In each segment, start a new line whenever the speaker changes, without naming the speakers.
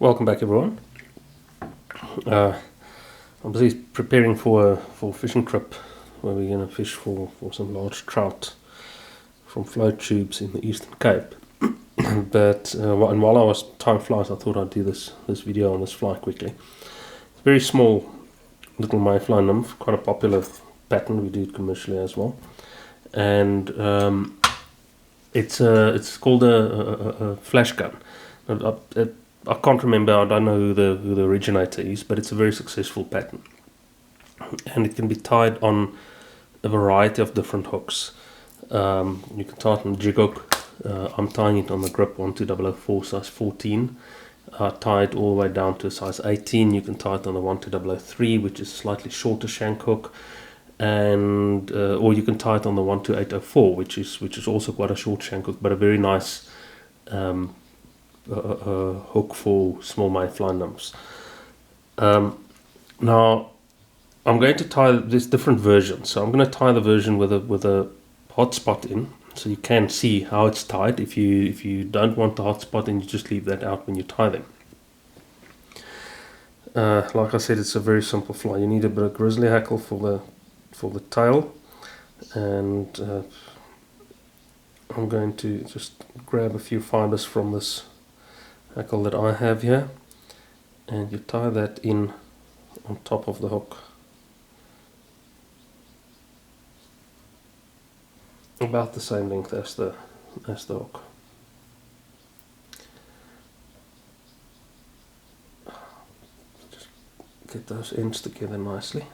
Welcome back, everyone. I'm busy preparing for a fishing trip where we're going to fish for some large trout from float tubes in the Eastern Cape. But and while I was tying flies, I thought I'd do this video on this fly quickly. It's a very small little mayfly nymph, quite a popular pattern. We do it commercially as well, and it's called a flash gun. I can't remember, I don't know who the originator is, but it's a very successful pattern. And it can be tied on a variety of different hooks. You can tie it on a jig hook. I'm tying it on the grip 12004 size 14. I tie it all the way down to a size 18. You can tie it on the 12003, which is a slightly shorter shank hook. And or you can tie it on the 12804, which is also quite a short shank hook, but a very nice hook for small mayfly nymphs. Now I'm going to tie this different version. So I'm going to tie the version with a hot spot in, so you can see how it's tied. If you don't want the hot spot in, you just leave that out when you tie them. Like I said, it's a very simple fly. You need a bit of grizzly hackle for the tail, and I'm going to just grab a few fibers from this hackle that I have here, and you tie that in on top of the hook, about the same length as the hook. Just get those ends together nicely.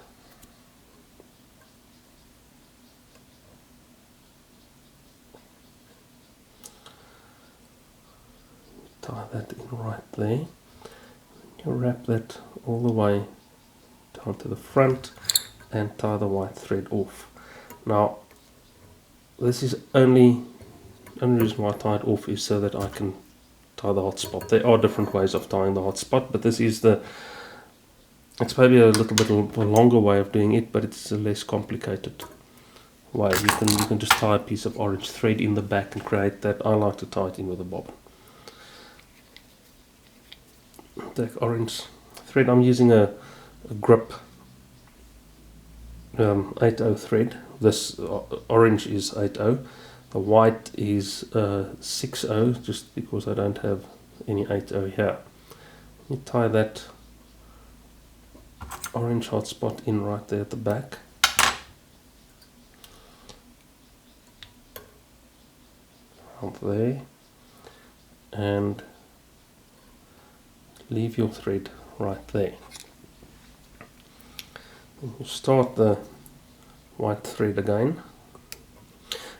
Tie that in right there. You wrap that all the way down to the front and tie the white thread off. Now this is only reason why I tie it off is so that I can tie the hot spot. There are different ways of tying the hot spot, but this is it's maybe a little bit a longer way of doing it, but it's a less complicated way. You can just tie a piece of orange thread in the back and create that. I like to tie it in with a bobbin. Take orange thread. I'm using a grip 80 thread. This orange is 80. The white is 60, just because I don't have any 80 here. You tie that orange hot spot in right there at the back. Around there, and leave your thread right there. And you start the white thread again.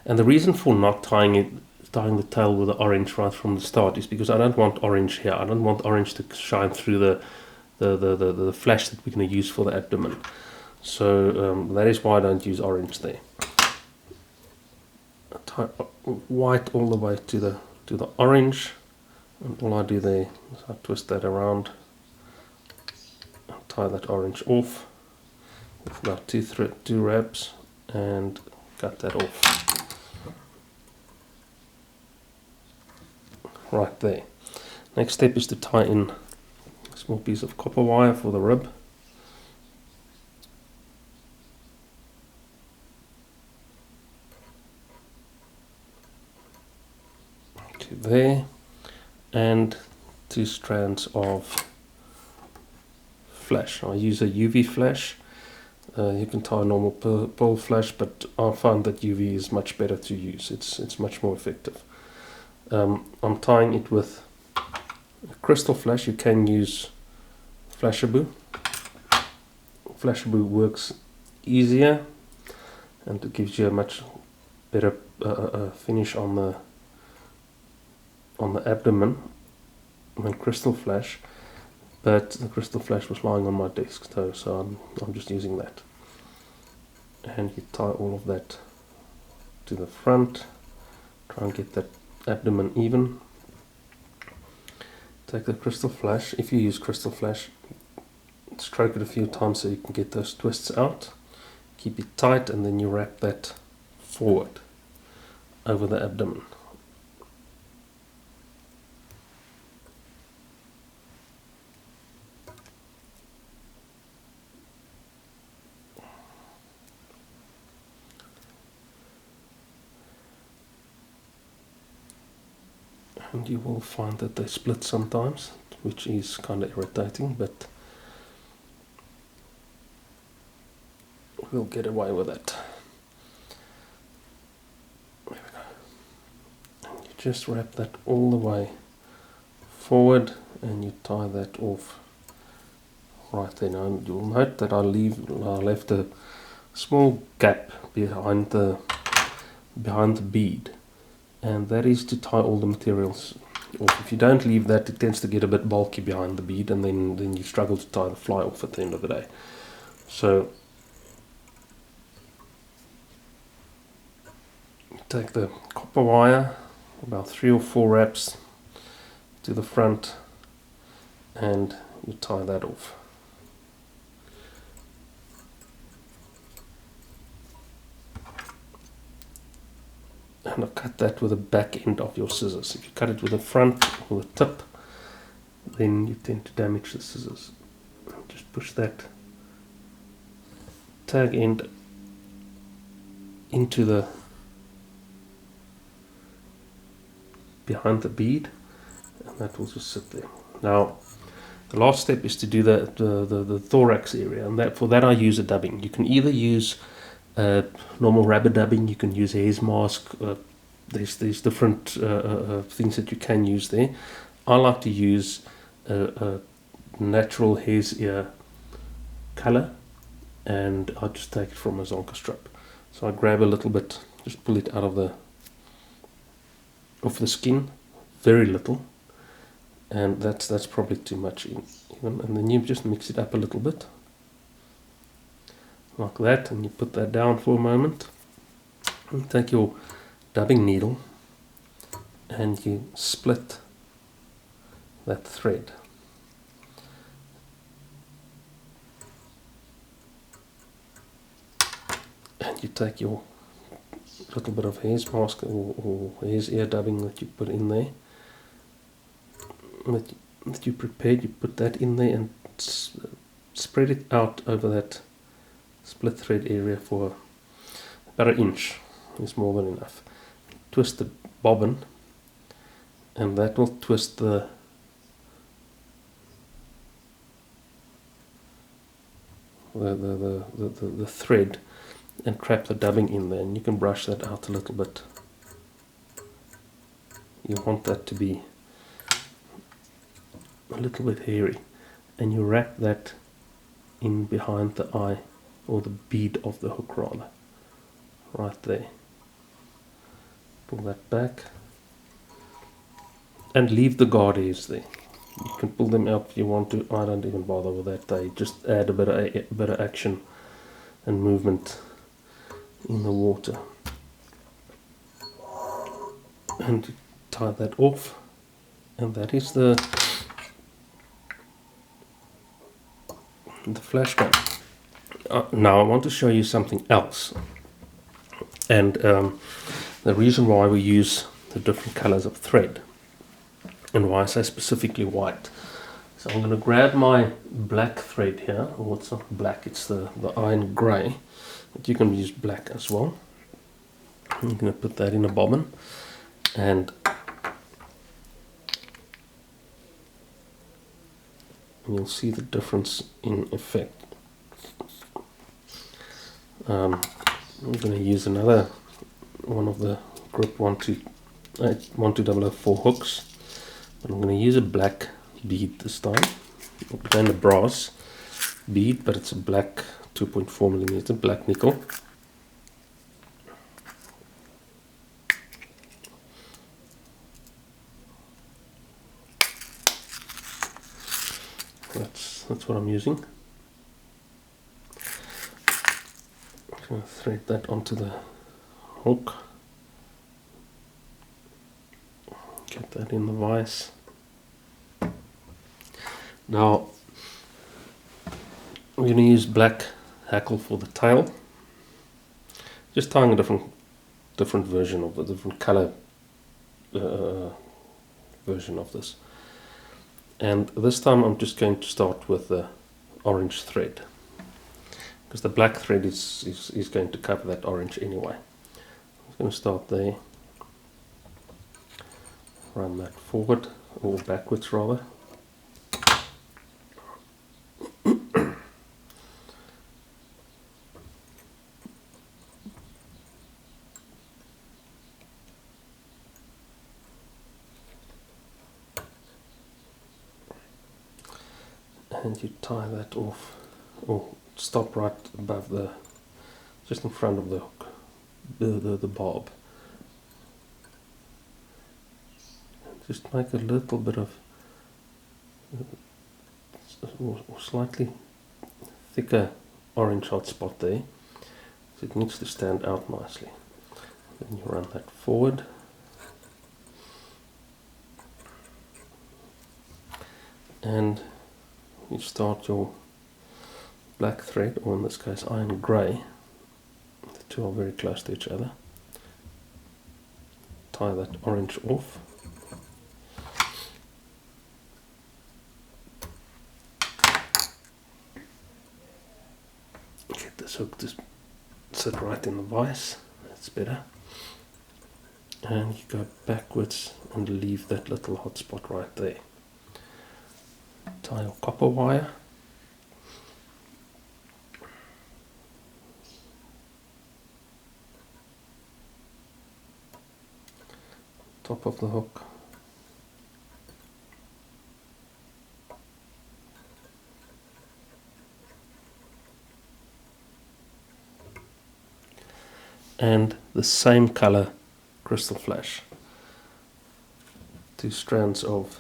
And the reason for not tying the tail with the orange right from the start is because I don't want orange here. I don't want orange to shine through the flash that we're going to use for the abdomen. So that is why I don't use orange there. I tie white all the way to the orange. And all I do there is I twist that around and tie that orange off with about two wraps and cut that off right there. Next step is to tie in a small piece of copper wire for the rib. To there. And 2 strands of flash. I use a UV flash. You can tie a normal pearl flash, but I find that UV is much better to use. It's much more effective. I'm tying it with a crystal flash. You can use Flashaboo. Flashaboo works easier, and it gives you a much better finish on the abdomen than crystal flash, but the crystal flash was lying on my desk, so I'm just using that. And you tie all of that to the front, try and get that abdomen even. Take the crystal flash. If you use crystal flash, stroke it a few times so you can get those twists out. Keep it tight, and then you wrap that forward over the abdomen. and you will find that they split sometimes, which is kind of irritating, but we'll get away with it. There we go. And you just wrap that all the way forward and you tie that off right there. Now you'll note that I left a small gap behind the bead, and that is to tie all the materials off. If you don't leave that, it tends to get a bit bulky behind the bead, and then you struggle to tie the fly off at the end of the day. So take the copper wire, about 3 or 4 wraps to the front, and you tie that off. And I'll cut that with the back end of your scissors. If you cut it with the front or the tip, then you tend to damage the scissors. Just push that tag end into the behind the bead, and that will just sit there. Now the last step is to do the thorax area, and for that I use a dubbing. You can either use normal rubber dubbing, you can use hair's mask, there's different things that you can use there. I like to use a natural hare's ear color, and I just take it from a zonka strip. So I grab a little bit, just pull it out of the skin, very little, and that's probably too much even, and then you just mix it up a little bit like that, and you put that down for a moment, and take your dubbing needle and you split that thread. And you take your little bit of hair's mask or hare's ear dubbing that you put in there, that you prepared, you put that in there and spread it out over that split thread area for about 1 inch. Is more than enough. Twist the bobbin, and that will twist the thread and trap the dubbing in there, and you can brush that out a little bit. You want that to be a little bit hairy, and you wrap that in behind the eye, or the bead of the hook rather, right there. Pull that back and leave the guard hairs there. You can pull them out if you want to. I don't even bother with that. They just add a bit of action and movement in the water. And tie that off, and that is the flash gun. Now I want to show you something else, and the reason why we use the different colors of thread, and why I say specifically white. So I'm going to grab my black thread here, or it's not black, it's the iron grey, but you can use black as well. I'm going to put that in a bobbin, and you'll see the difference in effect. I'm going to use another one of the grip 12004 hooks, but I'm going to use a black bead this time. Again, a brass bead, but it's a black 2.4mm black nickel. That's what I'm using. I'm going to thread that onto the hook. Get that in the vise. Now we're going to use black hackle for the tail. Just tying a different version of the different color version of this. And this time I'm just going to start with the orange thread, because the black thread is going to cover that orange anyway. I'm going to start there, run that forward, or backwards rather. And you tie that off, or stop right above the, just in front of the hook, the bob. Just make a little bit of, or slightly thicker orange hot spot there, so it needs to stand out nicely. Then you run that forward. And you start your black thread, or in this case iron grey. The two are very close to each other. Tie that orange off. Get this hook to sit right in the vise, that's better. And you go backwards and leave that little hot spot right there. Tie your copper wire. Top of the hook. And the same color crystal flash. 2 strands of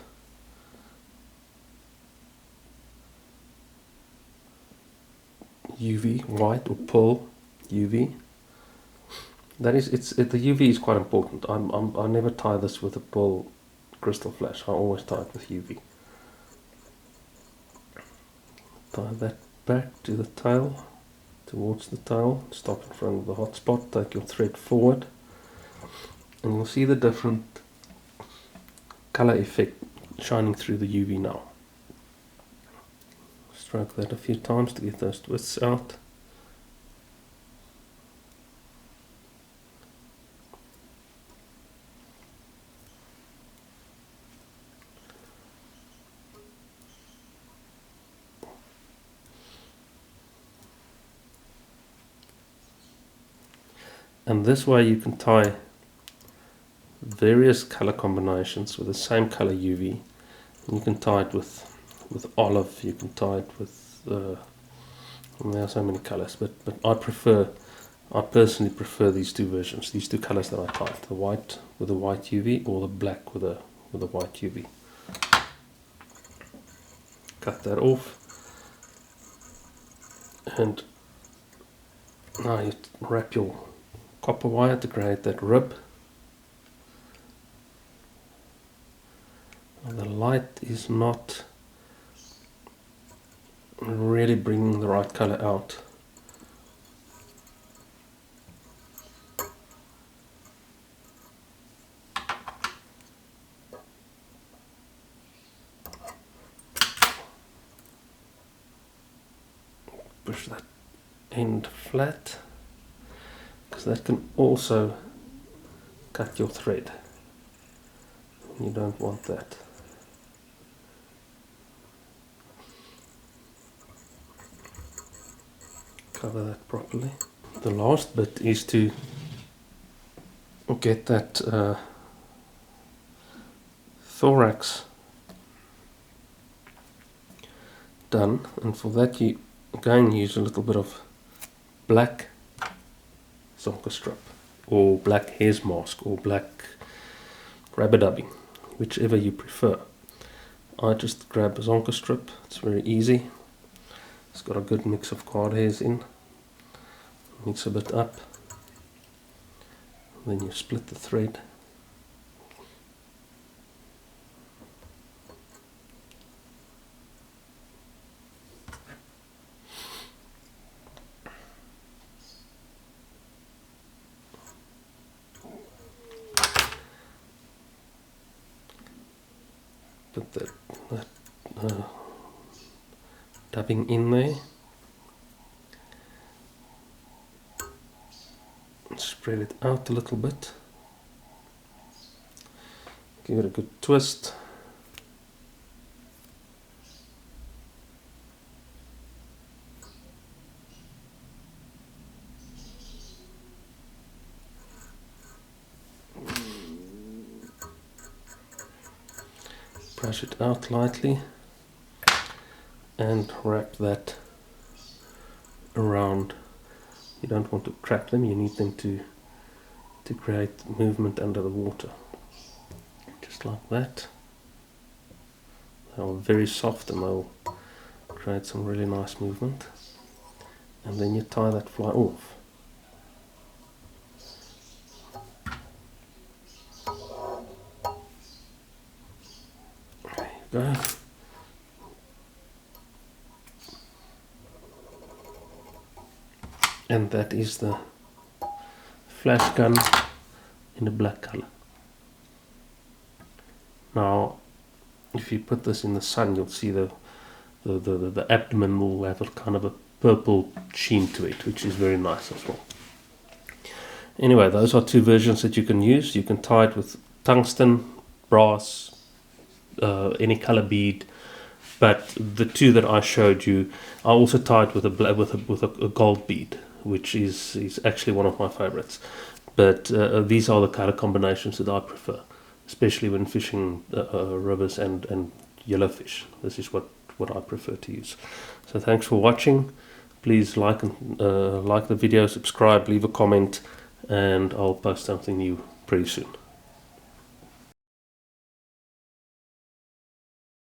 UV, white or pearl UV. That is, the UV is quite important. I never tie this with a pearl crystal flash. I always tie it with UV. Tie that back to the tail, towards the tail. Stop in front of the hot spot. Take your thread forward, and you'll see the different color effect shining through the UV now. Stroke that a few times to get those twists out. And this way you can tie various color combinations with the same color UV. And you can tie it with olive, you can tie it with, there are so many colors, but I personally prefer these two versions, these two colors that I tied, the white with the white UV, or the black with the white UV. Cut that off, and now you wrap your copper wire to create that rib. And the light is not really bringing the right color out. Push that end flat, because that can also cut your thread. You don't want that. Cover that properly. The last bit is to get that thorax done, and for that you again use a little bit of black zonker strip, or black hare's mask, or black rubber dubbing, whichever you prefer. I just grab a zonker strip, it's very easy. It's got a good mix of card hairs in. Mix a bit up. Then you split the thread. Put that dubbing in there. Spread it out a little bit. Give it a good twist. Brush it out lightly and wrap that around. You don't want to crack them, you need them to create movement under the water. Just like that. They are very soft and they'll create some really nice movement. And then you tie that fly off. There you go. And that is the flash gun in a black color. Now, if you put this in the sun, you'll see the abdomen will have a kind of a purple sheen to it, which is very nice as well. Anyway, those are two versions that you can use. You can tie it with tungsten, brass, any color bead, but the two that I showed you, I also tied with a gold bead, which is actually one of my favorites. But these are the color combinations that I prefer, especially when fishing rivers and yellowfish. This is what I prefer to use. So thanks for watching. Please like the video, subscribe, leave a comment, and I'll post something new pretty soon.